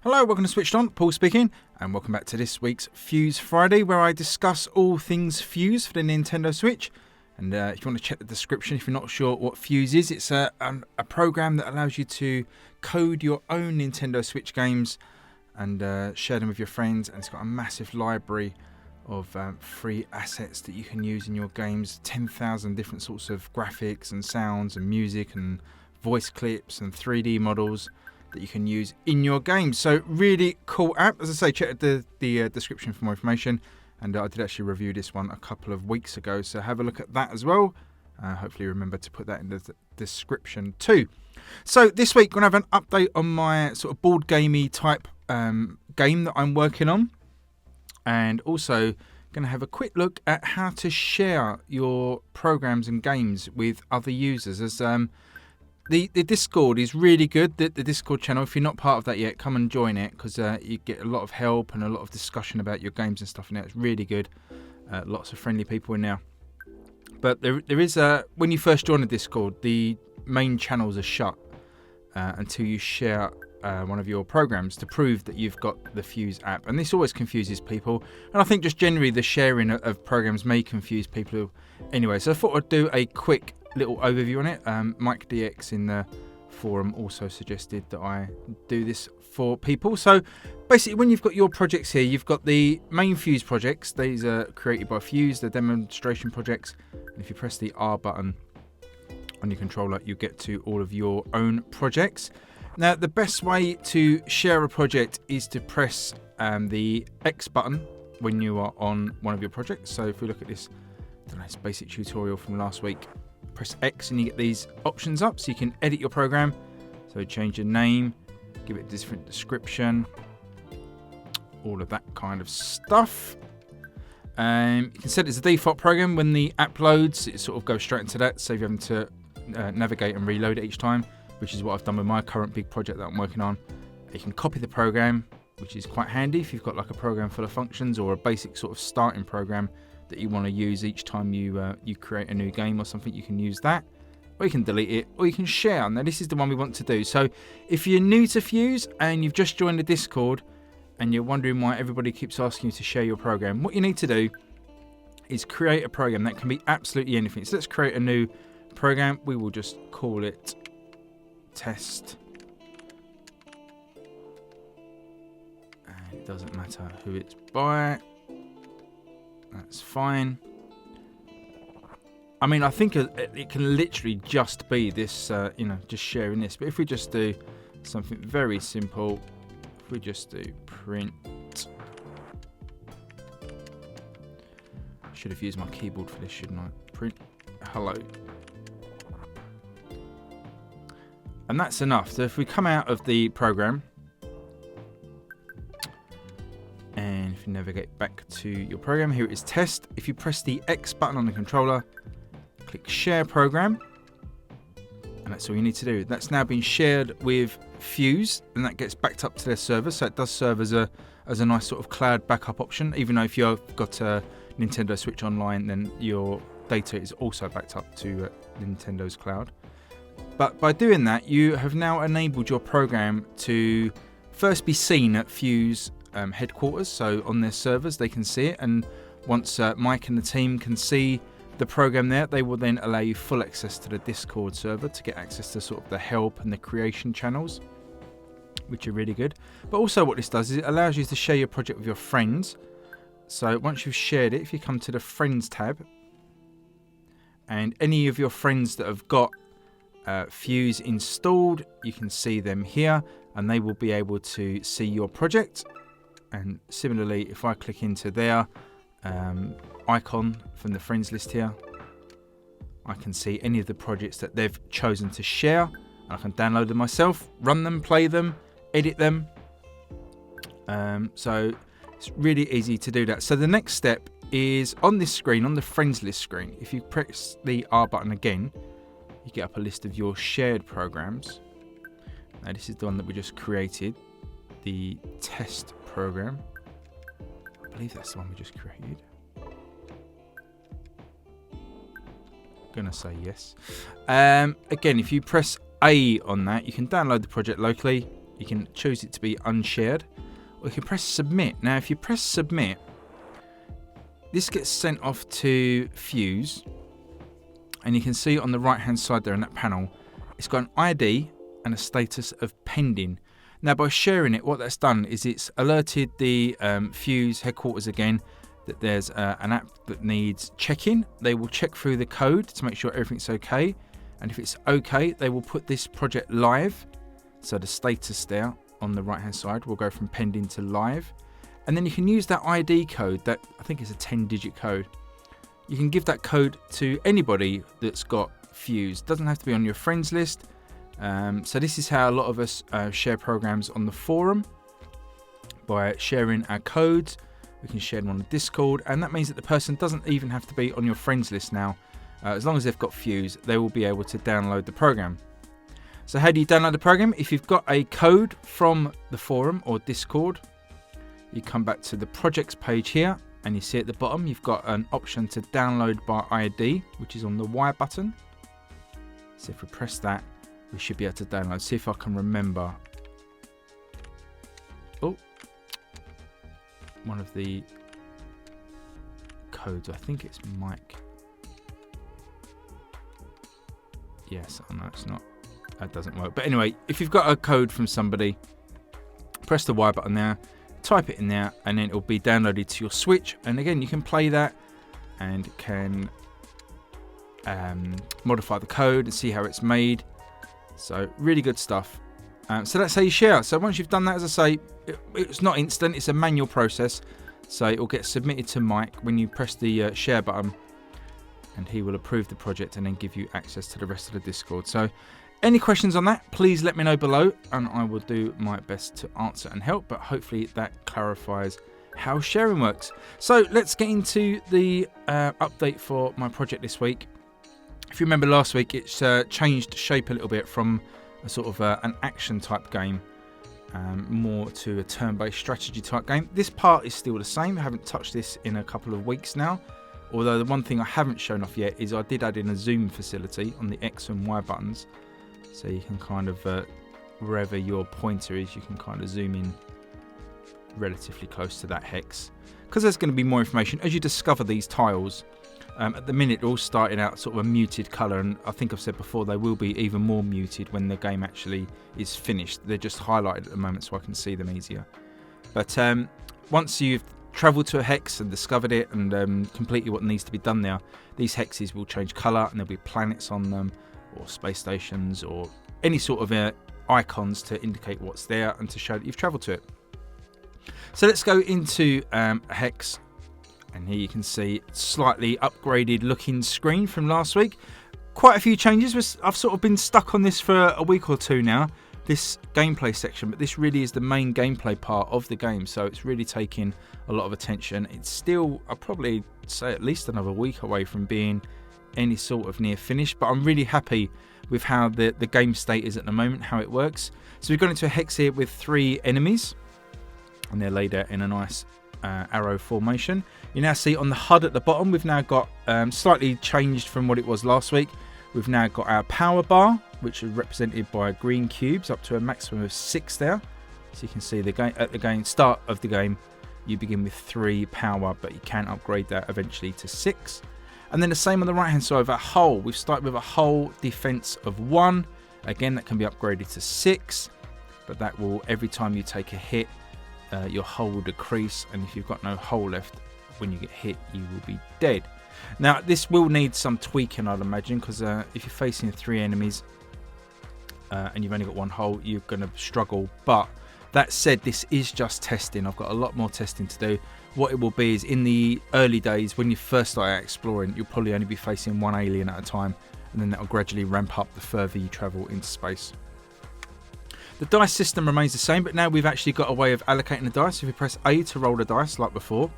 Hello, welcome to Switched On, Paul speaking, and welcome back to this week's Fuze Friday, where I discuss all things Fuze for the Nintendo Switch. And if you want to check the description, if you're not sure what Fuze is, it's a program that allows you to code your own Nintendo Switch games and share them with your friends. And it's got a massive library of free assets that you can use in your games. 10,000 different sorts of graphics and sounds and music and voice clips and 3D models that you can use in your games. So really cool app. As I say, check the description for more information. And I did actually review this one a couple of weeks ago, so have a look at that as well. Hopefully remember to put that in the description too. So this week we're going to have an update on my sort of board gamey type game that I'm working on. And also going to have a quick look at how to share your programs and games with other users. As the Discord is really good, the Discord channel. If you're not part of that yet, come and join it, because you get a lot of help and a lot of discussion about your games and stuff in there. It's really good. Lots of friendly people in there. But there is when you first join the Discord, the main channels are shut until you share one of your programs to prove that you've got the Fuze app. And this always confuses people. And I think just generally the sharing of programs may confuse people anyway. So I thought I'd do a quick little overview on it. Mike DX in the forum also suggested that I do this for people. So basically, when you've got your projects here, you've got the main Fuze projects. These are created by Fuze, the demonstration projects. And if you press the R button on your controller, you get to all of your own projects. Now, the best way to share a project is to press the X button when you are on one of your projects. So if we look at this basic tutorial from last week, press X and you get these options up, so you can edit your program. So change your name, give it a different description, all of that kind of stuff. You can set it as a default program. When the app loads, it sort of goes straight into that, save you having to navigate and reload it each time, which is what I've done with my current big project that I'm working on. You can copy the program, which is quite handy if you've got like a program full of functions or a basic sort of starting program that you want to use each time you create a new game or something. You can use that, or you can delete it, or you can share. Now this is the one we want to do. So if you're new to Fuze and you've just joined the Discord and you're wondering why everybody keeps asking you to share your program, what you need to do is create a program that can be absolutely anything. So let's create a new program. We will just call it test, and it doesn't matter who it's by. That's fine. I mean, I think it can literally just be this, just sharing this. But if we just do something very simple, if we just do print. Should have used my keyboard for this, shouldn't I? Print hello. And that's enough. So if we come out of the program, and if you navigate back to your program, here it is test. If you press the X button on the controller, click share program, and that's all you need to do. That's now been shared with Fuze, and that gets backed up to their server. So it does serve as a nice sort of cloud backup option. Even though if you've got a Nintendo Switch online, then your data is also backed up to Nintendo's cloud. But by doing that, you have now enabled your program to first be seen at Fuze headquarters, so on their servers they can see it, and once Mike and the team can see the program there, they will then allow you full access to the Discord server to get access to sort of the help and the creation channels, which are really good. But also what this does is it allows you to share your project with your friends. So once you've shared it, if you come to the Friends tab, and any of your friends that have got Fuze installed, you can see them here, and they will be able to see your project. And similarly, if I click into their icon from the friends list here, I can see any of the projects that they've chosen to share. I can download them myself, run them, play them, edit them. So it's really easy to do that. So the next step is on this screen, on the friends list screen. If you press the R button again, you get up a list of your shared programs. Now this is the one that we just created, the test program. I believe that's the one we just created. Gonna say yes. Again, if you press A on that, you can download the project locally. you can choose it to be unshared, or you can press submit. Now if you press submit, this gets sent off to Fuze, and you can see on the right hand side there in that panel, it's got an ID and a status of pending. Now by sharing it, what that's done is it's alerted the Fuze headquarters again that there's an app that needs checking. They will check through the code to make sure everything's okay, and if it's okay, they will put this project live. So the status there on the right hand side will go from pending to live, and then you can use that ID code, that I think is a 10-digit code. You can give that code to anybody that's got Fuze. Doesn't have to be on your friends list. So this is how a lot of us share programs on the forum, by sharing our codes. We can share them on the Discord, and that means that the person doesn't even have to be on your friends list now. As long as they've got Fuze, they will be able to download the program. So how do you download the program? If you've got a code from the forum or Discord, you come back to the projects page here, and you see at the bottom you've got an option to download by ID, which is on the Y button. So if we press that, we should be able to download. See if I can remember. Oh, one of the codes, I think it's Mike. Yes, oh no, it's not. That doesn't work. But anyway, if you've got a code from somebody, press the Y button there, type it in there, and then it'll be downloaded to your Switch. And again, you can play that and can modify the code and see how it's made. So really good stuff. So that's how you share. So once you've done that, as I say, it's not instant, it's a manual process. So it will get submitted to Mike when you press the share button, and he will approve the project and then give you access to the rest of the Discord. So any questions on that, please let me know below, and I will do my best to answer and help. But hopefully that clarifies how sharing works. So let's get into the update for my project this week. If you remember last week, it's changed shape a little bit from a sort of an action type game more to a turn-based strategy type game. This part is still the same. I haven't touched this in a couple of weeks now. Although the one thing I haven't shown off yet is I did add in a zoom facility on the X and Y buttons. So you can kind of, wherever your pointer is, you can kind of zoom in relatively close to that hex. Because there's going to be more information as you discover these tiles. At the minute, they're all starting out sort of a muted colour, and I think I've said before they will be even more muted when the game actually is finished. They're just highlighted at the moment so I can see them easier. But once you've travelled to a hex and discovered it and completed what needs to be done there, these hexes will change colour, and there'll be planets on them, or space stations, or any sort of icons to indicate what's there and to show that you've travelled to it. So let's go into a hex. And here you can see slightly upgraded looking screen from last week. Quite a few changes. I've sort of been stuck on this for a week or two now, this gameplay section, but this really is the main gameplay part of the game, so it's really taking a lot of attention. It's still, I'll probably say, at least another week away from being any sort of near finish, but I'm really happy with how the game state is at the moment, how it works. So we've gone into a hex here with 3 enemies, and they're laid out in a nice arrow formation. You now see on the HUD at the bottom, we've now got slightly changed from what it was last week. We've now got our power bar, which is represented by green cubes, up to a maximum of 6 there. So you can see at the start of the game, you begin with 3 power, but you can upgrade that eventually to 6. And then the same on the right hand side of our hull. We've started with a hull defense of 1. Again, that can be upgraded to 6, but that will, every time you take a hit, your hull will decrease, and if you've got no hull left when you get hit, you will be dead. Now this will need some tweaking, I'd imagine, because if you're facing 3 enemies and you've only got 1 hull, you're going to struggle. But that said, this is just testing. I've got a lot more testing to do. What it will be is, in the early days when you first start out exploring, you'll probably only be facing 1 alien at a time, and then that will gradually ramp up the further you travel into space. The dice system remains the same, but now we've actually got a way of allocating the dice. If you press A to roll the dice like before,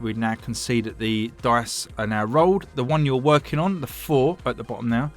we now can see that the dice are now rolled. The one you're working on, the 4 at the bottom now,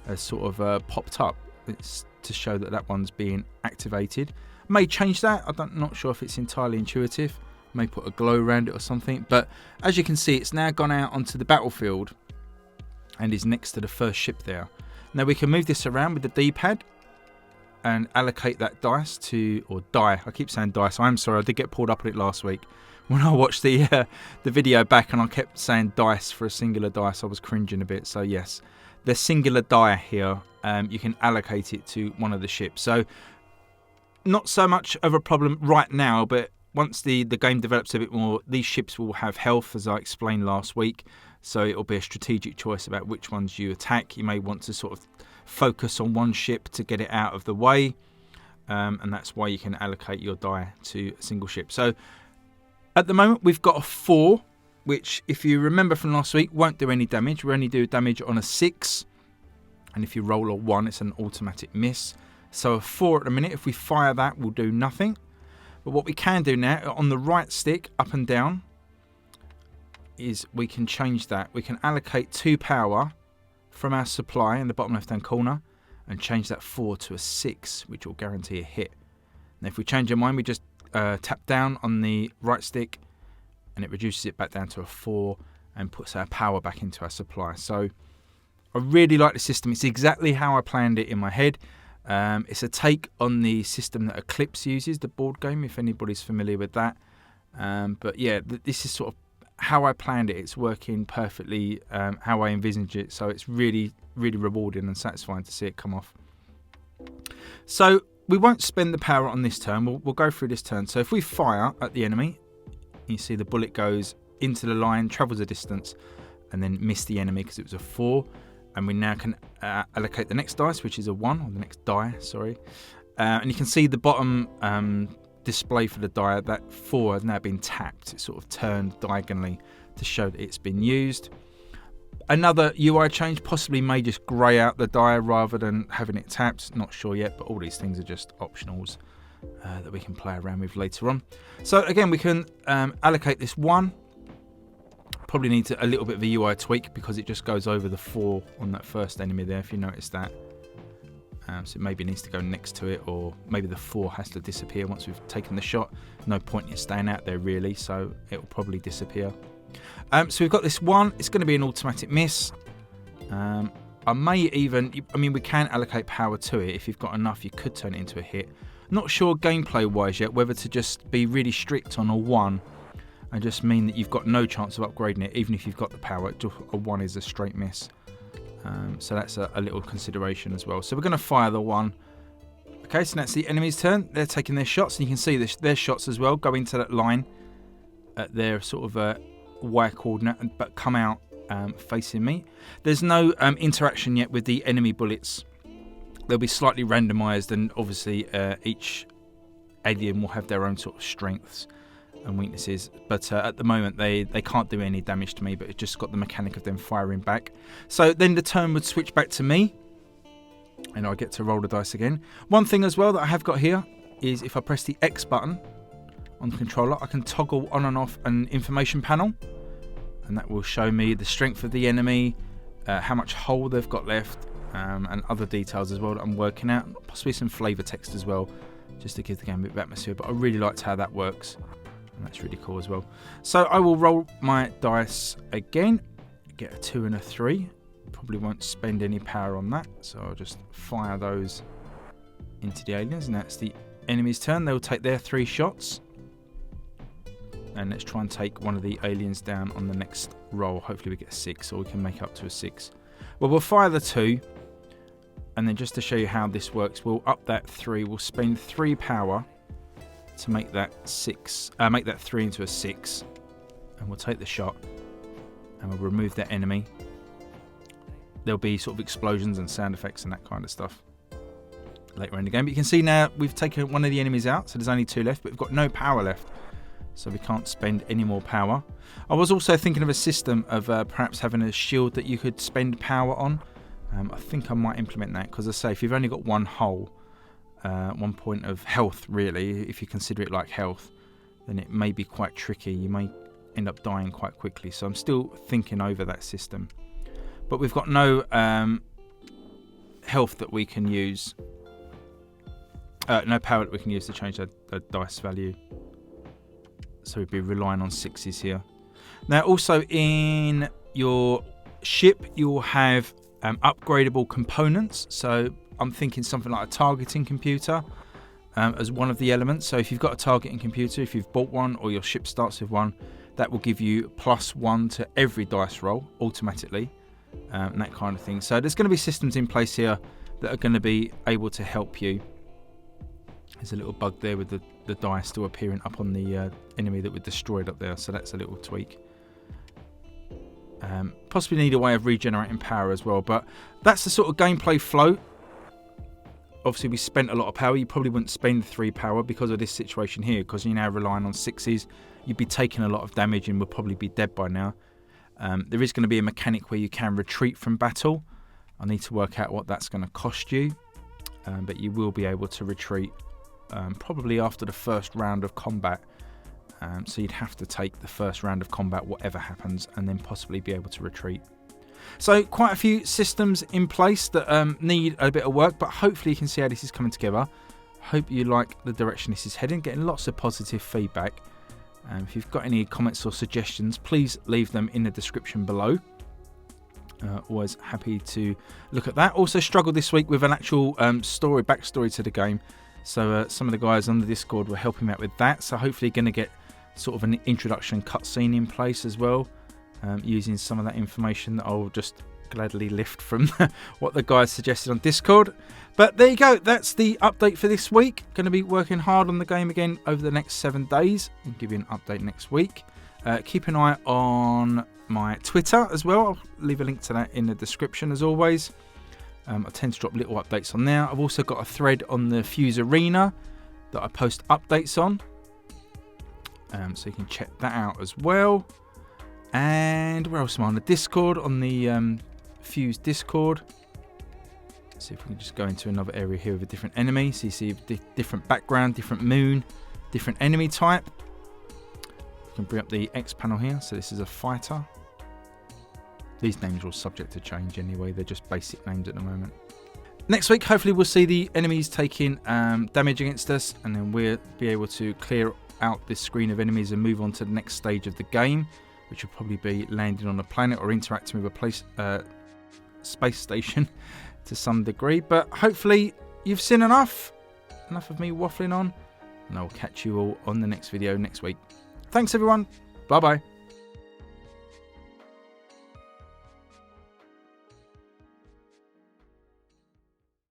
has sort of popped up. It's to show that that one's being activated. May change that. I'm not sure if it's entirely intuitive. May put a glow around it or something. But as you can see, it's now gone out onto the battlefield and is next to the first ship there. Now we can move this around with the D-pad. and allocate that dice to, or die. I keep saying dice. I'm sorry, I did get pulled up on it last week when I watched the video back, and I kept saying dice for a singular dice. I was cringing a bit. So yes, the singular die here, you can allocate it to one of the ships. So not so much of a problem right now, but once the game develops a bit more, these ships will have health, as I explained last week. So it will be a strategic choice about which ones you attack. You may want to sort of focus on one ship to get it out of the way, and that's why you can allocate your die to a single ship. So at the moment we've got a 4, which, if you remember from last week, won't do any damage. We only do damage on a 6, and if you roll a 1, it's an automatic miss. So a 4 at the minute, if we fire that, will do nothing. But what we can do now, on the right stick, up and down, is we can change that. We can allocate 2 power from our supply in the bottom left hand corner and change that 4 to a 6, which will guarantee a hit. And if we change our mind, we just tap down on the right stick and it reduces it back down to a 4 and puts our power back into our supply. So I really like the system. It's exactly how I planned it in my head. It's a take on the system that Eclipse uses, the board game, if anybody's familiar with that. But yeah, this is sort of how I planned it. It's working perfectly how I envisaged it. So it's really, really rewarding and satisfying to see it come off. So we won't spend the power on this turn. We'll go through this turn. So if we fire at the enemy, you see the bullet goes into the line, travels a distance, and then miss the enemy because it was a 4. And we now can allocate the next dice, which is a 1, or the next die, sorry. And you can see the bottom display for the die, that 4 has now been tapped. It's sort of turned diagonally to show that it's been used. Another UI change possibly may just grey out the die rather than having it tapped. Not sure yet, but all these things are just optionals that we can play around with later on. So again, we can allocate this 1. Probably needs a little bit of a UI tweak because it just goes over the 4 on that first enemy there, if you notice that. So it maybe needs to go next to it, or maybe the 4 has to disappear once we've taken the shot. No point in staying out there really, so it will probably disappear. So we've got this 1. It's going to be an automatic miss. I may even, we can allocate power to it. If you've got enough, you could turn it into a hit. Not sure gameplay wise yet whether to just be really strict on a 1 and just mean that you've got no chance of upgrading it, even if you've got the power. A 1 is a straight miss. So that's a little consideration as well. So we're going to fire the 1. Okay, so that's the enemy's turn. They're taking their shots, and you can see their shots as well go into that line at their sort of Y coordinate, but come out facing me. There's no interaction yet with the enemy bullets. They'll be slightly randomised, and obviously each alien will have their own sort of strengths and weaknesses, but at the moment they can't do any damage to me, but it's just got the mechanic of them firing back. So then the turn would switch back to me, and I get to roll the dice again. One thing as well that I have got here is if I press the X button on the controller, I can toggle on and off an information panel, and that will show me the strength of the enemy, how much hull they've got left, and other details as well that I'm working out, possibly some flavour text as well, just to give the game a bit of atmosphere. But I really liked how that works. And that's really cool as well. So I will roll my dice again. Get a 2 and a 3. Probably won't spend any power on that. So I'll just fire those into the aliens. And that's the enemy's turn. They'll take their 3 shots. And let's try and take one of the aliens down on the next roll. Hopefully we get a 6, or we can make it up to a 6. Well, we'll fire the 2. And then just to show you how this works, we'll up that 3. We'll spend 3 power to make that 6, make that 3 into a 6, and we'll take the shot and we'll remove that enemy. There'll be sort of explosions and sound effects and that kind of stuff later in the game, but you can see now we've taken one of the enemies out, so there's only 2 left, but we've got no power left, so we can't spend any more power. I was also thinking of a system of perhaps having a shield that you could spend power on. I think I might implement that, because I say if you've only got 1 hull, 1 point of health really, if you consider it like health, then it may be quite tricky. You may end up dying quite quickly, so I'm still thinking over that system. But we've got no health that we can use, no power that we can use to change the dice value, so we'd be relying on 6s here. Now also in your ship you'll have upgradable components, so I'm thinking something like a targeting computer as one of the elements. So if you've got a targeting computer, if you've bought one or your ship starts with one, that will give you +1 to every dice roll automatically, and that kind of thing. So there's going to be systems in place here that are going to be able to help you. There's a little bug there with the die still appearing up on the enemy that we destroyed up there, so that's a little tweak. Possibly need a way of regenerating power as well, but that's the sort of gameplay flow. Obviously we spent a lot of power. You probably wouldn't spend 3 power because of this situation here, because you're now relying on 6s. You'd be taking a lot of damage and would probably be dead by now. There is going to be a mechanic where you can retreat from battle. I need to work out what that's going to cost you, but you will be able to retreat probably after the first round of combat. So you'd have to take the first round of combat whatever happens, and then possibly be able to retreat. So quite a few systems in place that need a bit of work, but hopefully you can see how this is coming together. Hope you like the direction this is heading, getting lots of positive feedback. If you've got any comments or suggestions, please leave them in the description below. Always happy to look at that. Also struggled this week with an actual backstory to the game. So some of the guys on the Discord were helping me out with that. So hopefully going to get sort of an introduction cutscene in place as well, using some of that information that I'll just gladly lift from what the guys suggested on Discord. But there you go, that's the update for this week. Going to be working hard on the game again over the next 7 days. I'll give you an update next week. Keep an eye on my Twitter as well. I'll leave a link to that in the description as always. I tend to drop little updates on there. I've also got a thread on the Fuze Arena that I post updates on, so you can check that out as well. And where else am I? On the Discord, on the Fuze Discord. Let's see if we can just go into another area here with a different enemy. So you see different background, different moon, different enemy type. You can bring up the X panel here. So this is a fighter. These names are all subject to change anyway. They're just basic names at the moment. Next week, hopefully we'll see the enemies taking damage against us, and then we'll be able to clear out this screen of enemies and move on to the next stage of the game, which will probably be landing on a planet or interacting with a space station to some degree. But hopefully you've seen enough of me waffling on, and I'll catch you all on the next video next week. Thanks everyone. Bye bye.